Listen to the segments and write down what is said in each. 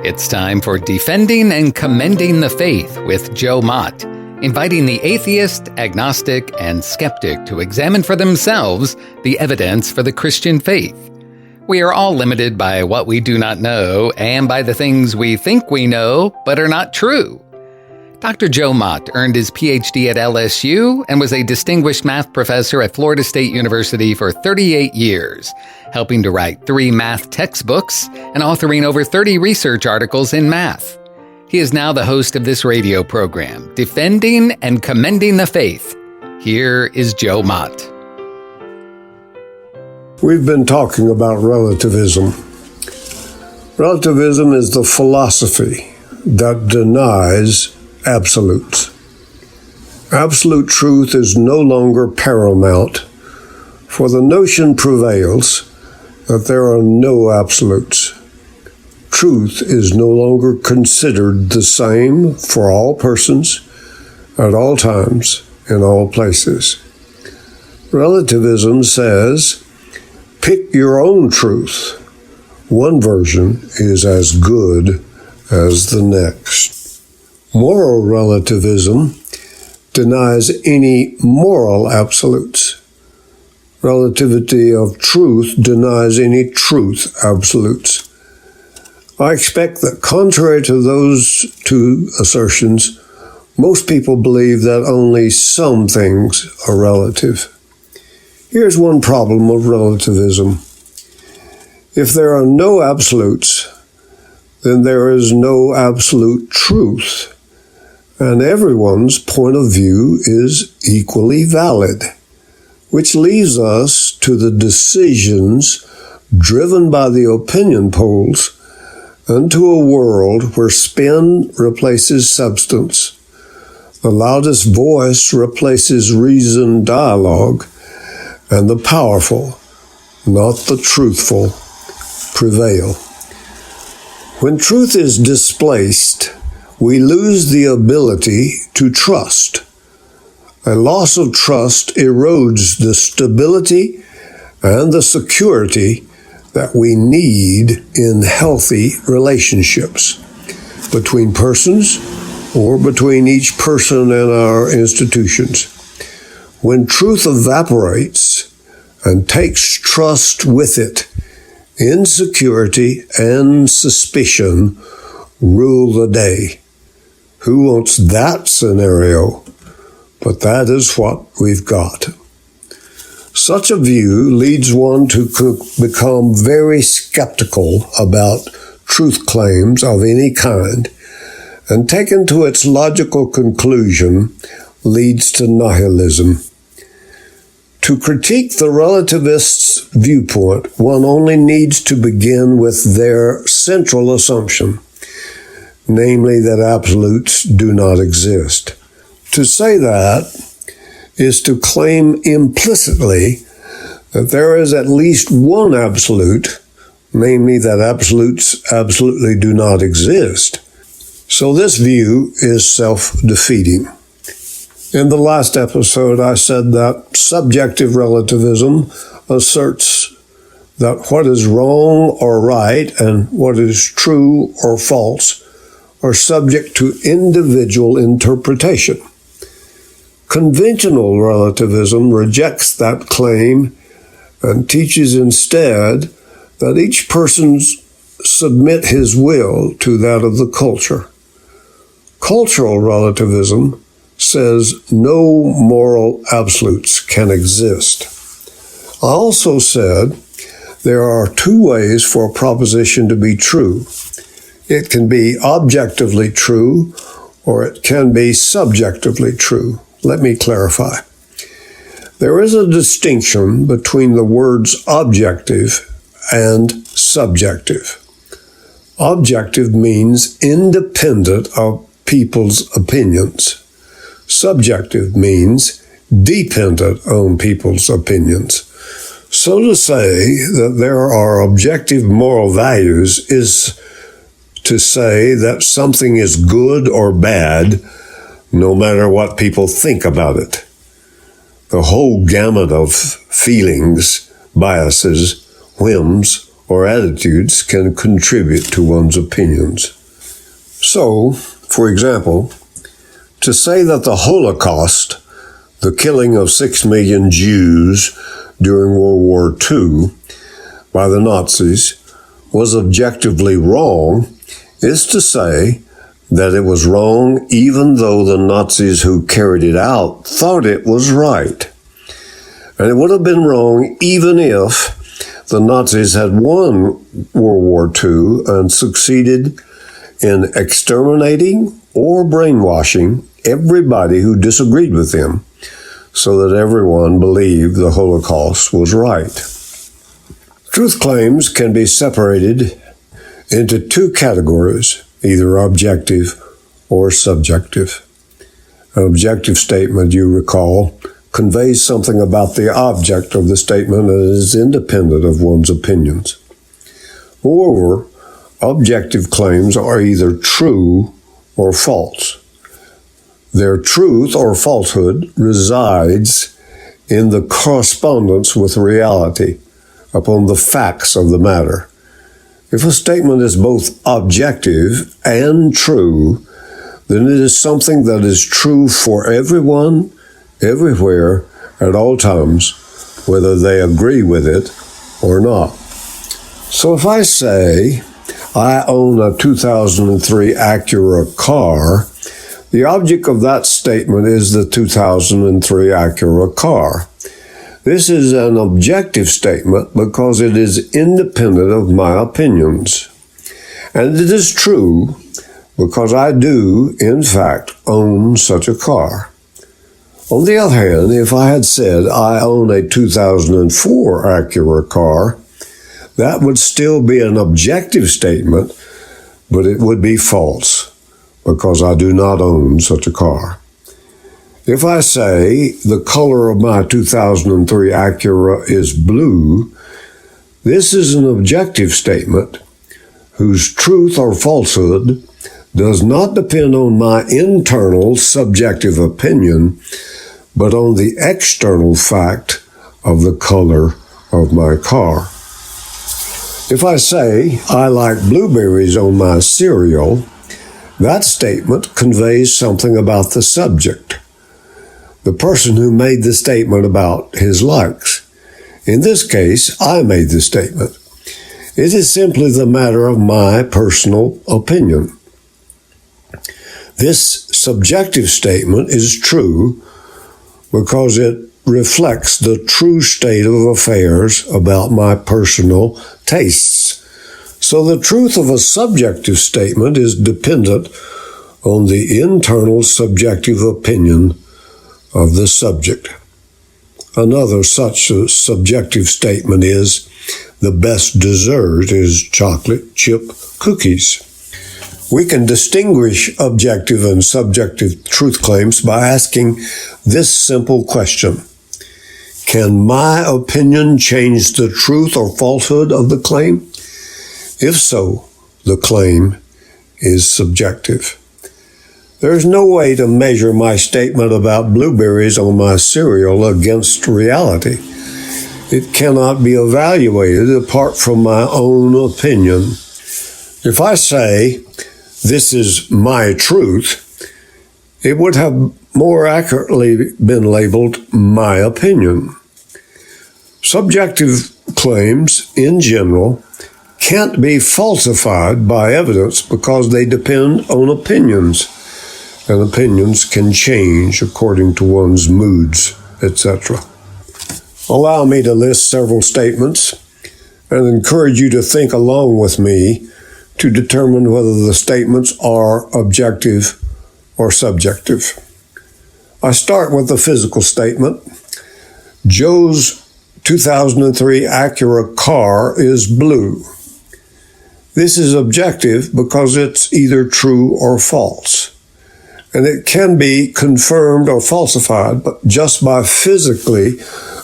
It's time for Defending and Commending the Faith with Joe Mott, inviting the atheist, agnostic, and skeptic to examine for themselves the evidence for the Christian faith. We are all limited by what we do not know and by the things we think we know but are not true. Dr. Joe Mott earned his PhD at LSU and was a distinguished math professor at Florida State University for 38 years, helping to write 3 math textbooks and authoring over 30 research articles in math. He is now the host of this radio program, Defending and Commending the Faith. Here is Joe Mott. We've been talking about relativism. Relativism is the philosophy that denies absolutes. Absolute truth is no longer paramount, for the notion prevails that there are no absolutes. Truth is no longer considered the same for all persons, at all times, in all places. Relativism says, pick your own truth. One version is as good as the next. Moral relativism denies any moral absolutes. Relativity of truth denies any truth absolutes. I expect that contrary to those two assertions, most people believe that only some things are relative. Here's one problem of relativism. If there are no absolutes, then there is no absolute truth, and everyone's point of view is equally valid, which leaves us to the decisions driven by the opinion polls and to a world where spin replaces substance, the loudest voice replaces reasoned dialogue, and the powerful, not the truthful, prevail. When truth is displaced, we lose the ability to trust. A loss of trust erodes the stability and the security that we need in healthy relationships between persons or between each person and our institutions. When truth evaporates and takes trust with it, insecurity and suspicion rule the day. Who wants that scenario? But that is what we've got. Such a view leads one to become very skeptical about truth claims of any kind, and taken to its logical conclusion leads to nihilism. To critique the relativist's viewpoint, one only needs to begin with their central assumption, namely that absolutes do not exist. To say that is to claim implicitly that there is at least one absolute, namely that absolutes absolutely do not exist. So this view is self-defeating. In the last episode, I said that subjective relativism asserts that what is wrong or right and what is true or false are subject to individual interpretation. Conventional relativism rejects that claim and teaches instead that each person submit his will to that of the culture. Cultural relativism says no moral absolutes can exist. I also said there are 2 ways for a proposition to be true. It can be objectively true, or it can be subjectively true. Let me clarify. There is a distinction between the words objective and subjective. Objective means independent of people's opinions. Subjective means dependent on people's opinions. So to say that there are objective moral values is to say that something is good or bad no matter what people think about it. The whole gamut of feelings, biases, whims, or attitudes can contribute to one's opinions. So, for example, to say that the Holocaust, the killing of 6 million Jews during World War II by the Nazis, was objectively wrong is to say that it was wrong even though the Nazis who carried it out thought it was right. And it would have been wrong even if the Nazis had won World War II and succeeded in exterminating or brainwashing everybody who disagreed with them so that everyone believed the Holocaust was right. Truth claims can be separated into two categories, either objective or subjective. An objective statement, you recall, conveys something about the object of the statement that is independent of one's opinions. Moreover, objective claims are either true or false. Their truth or falsehood resides in the correspondence with reality, upon the facts of the matter. If a statement is both objective and true, then it is something that is true for everyone, everywhere, at all times, whether they agree with it or not. So if I say, I own a 2003 Acura car, the object of that statement is the 2003 Acura car. This is an objective statement because it is independent of my opinions. And it is true because I do, in fact, own such a car. On the other hand, if I had said I own a 2004 Acura car, that would still be an objective statement, but it would be false because I do not own such a car. If I say the color of my 2003 Acura is blue, this is an objective statement whose truth or falsehood does not depend on my internal subjective opinion, but on the external fact of the color of my car. If I say I like blueberries on my cereal, that statement conveys something about the subject, the person who made the statement about his likes. In this case, I made the statement. It is simply the matter of my personal opinion. This subjective statement is true because it reflects the true state of affairs about my personal tastes. So the truth of a subjective statement is dependent on the internal subjective opinion of the subject. Another such subjective statement is, the best dessert is chocolate chip cookies. We can distinguish objective and subjective truth claims by asking this simple question. Can my opinion change the truth or falsehood of the claim? If so, the claim is subjective. There is no way to measure my statement about blueberries on my cereal against reality. It cannot be evaluated apart from my own opinion. If I say, this is my truth, it would have more accurately been labeled my opinion. Subjective claims, in general, can't be falsified by evidence because they depend on opinions, and opinions can change according to one's moods, etc. Allow me to list several statements and encourage you to think along with me to determine whether the statements are objective or subjective. I start with the physical statement. Joe's 2003 Acura car is blue. This is objective because it's either true or false. And it can be confirmed or falsified just by physically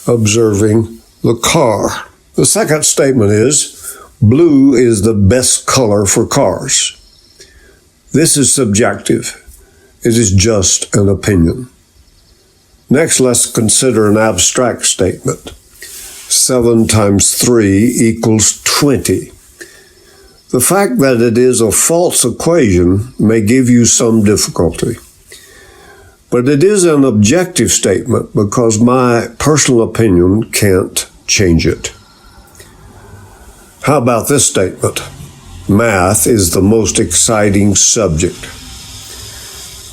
observing the car. The second statement is, blue is the best color for cars. This is subjective. It is just an opinion. Next, let's consider an abstract statement. 7 times 3 equals 20. The fact that it is a false equation may give you some difficulty, but it is an objective statement because my personal opinion can't change it. How about this statement? Math is the most exciting subject.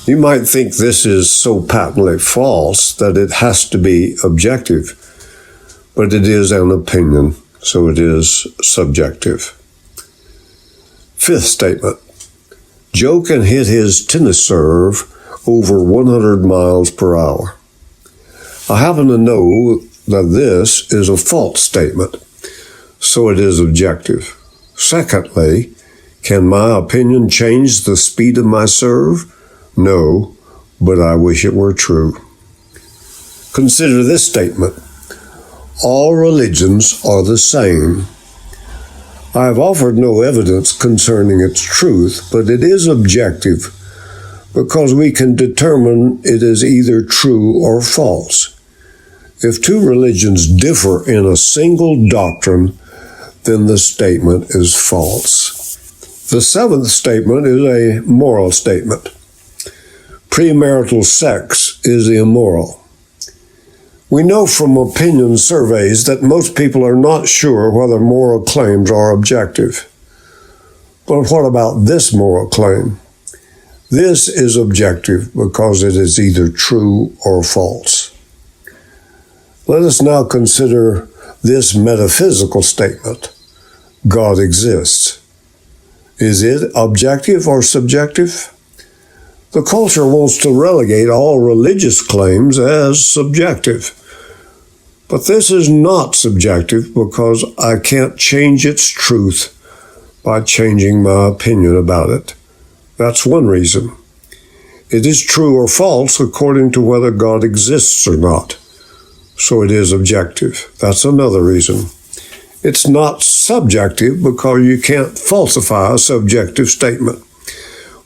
You might think this is so patently false that it has to be objective, but it is an opinion, so it is subjective. Fifth statement. Joe can hit his tennis serve over 100 miles per hour. I happen to know that this is a false statement, so it is objective. Secondly, can my opinion change the speed of my serve? No, but I wish it were true. Consider this statement. All religions are the same. I have offered no evidence concerning its truth, but it is objective because we can determine it is either true or false. If two religions differ in a single doctrine, then the statement is false. The seventh statement is a moral statement. Premarital sex is immoral. We know from opinion surveys that most people are not sure whether moral claims are objective. But what about this moral claim? This is objective because it is either true or false. Let us now consider this metaphysical statement. God exists. Is it objective or subjective? The culture wants to relegate all religious claims as subjective. But this is not subjective because I can't change its truth by changing my opinion about it. That's one reason. It is true or false according to whether God exists or not. So it is objective. That's another reason. It's not subjective because you can't falsify a subjective statement.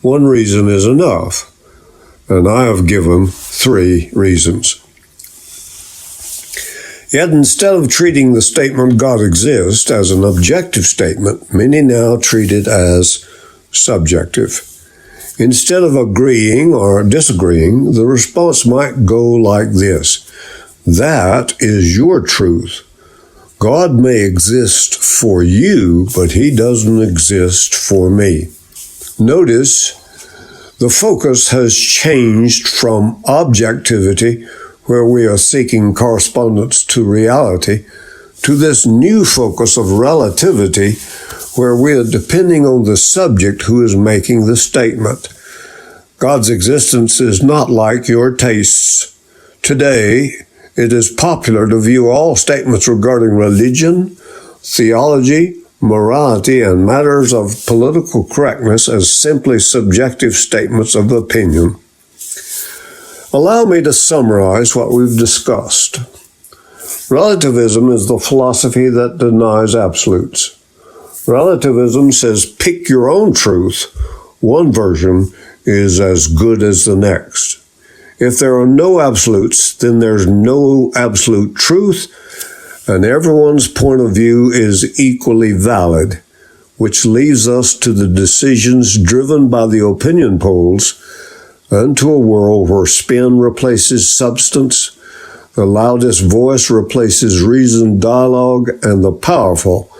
One reason is enough, and I have given 3 reasons. Yet instead of treating the statement God exists as an objective statement, many now treat it as subjective. Instead of agreeing or disagreeing, the response might go like this. That is your truth. God may exist for you, but he doesn't exist for me. Notice the focus has changed from objectivity, where we are seeking correspondence to reality, to this new focus of relativity, where we are depending on the subject who is making the statement. God's existence is not like your tastes. Today, it is popular to view all statements regarding religion, theology, morality, and matters of political correctness as simply subjective statements of opinion. Allow me to summarize what we've discussed. Relativism is the philosophy that denies absolutes. Relativism says pick your own truth. One version is as good as the next. If there are no absolutes, then there's no absolute truth, and everyone's point of view is equally valid, which leaves us to the decisions driven by the opinion polls and to a world where spin replaces substance, the loudest voice replaces reasoned dialogue, and the powerful,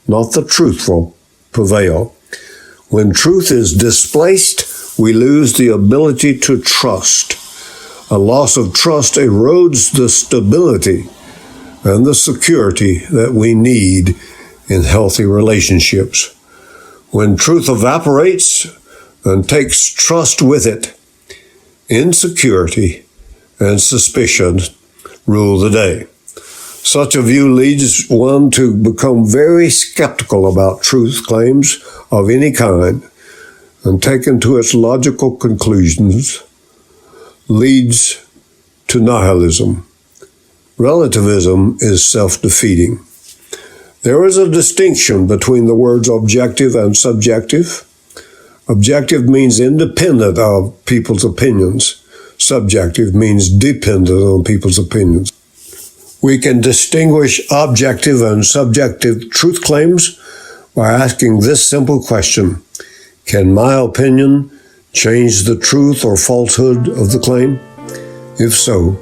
not the truthful, prevail. When truth is displaced, we lose the ability to trust. A loss of trust erodes the stability and the security that we need in healthy relationships. When truth evaporates and takes trust with it, insecurity and suspicion rule the day. Such a view leads one to become very skeptical about truth claims of any kind, and taken to its logical conclusions, leads to nihilism. Relativism is self-defeating. There is a distinction between the words objective and subjective. Objective means independent of people's opinions. Subjective means dependent on people's opinions. We can distinguish objective and subjective truth claims by asking this simple question: can my opinion change the truth or falsehood of the claim? If so,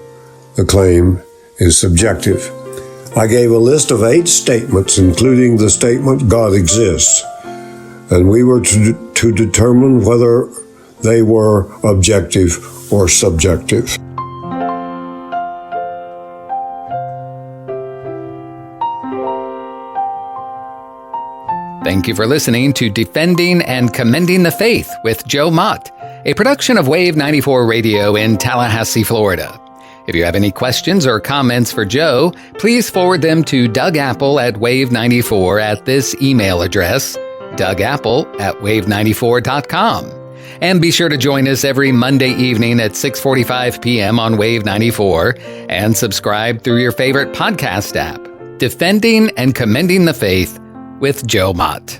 the claim is subjective. I gave a list of 8 statements, including the statement, God exists, and we were to determine whether they were objective or subjective. Thank you for listening to Defending and Commending the Faith with Joe Mott, a production of Wave 94 Radio in Tallahassee, Florida. If you have any questions or comments for Joe, please forward them to Doug Apple at Wave94 at this email address, dougapple@wave94.com. And be sure to join us every Monday evening at 6:45 p.m. on Wave 94 and subscribe through your favorite podcast app. Defending and Commending the Faith with Joe Mott.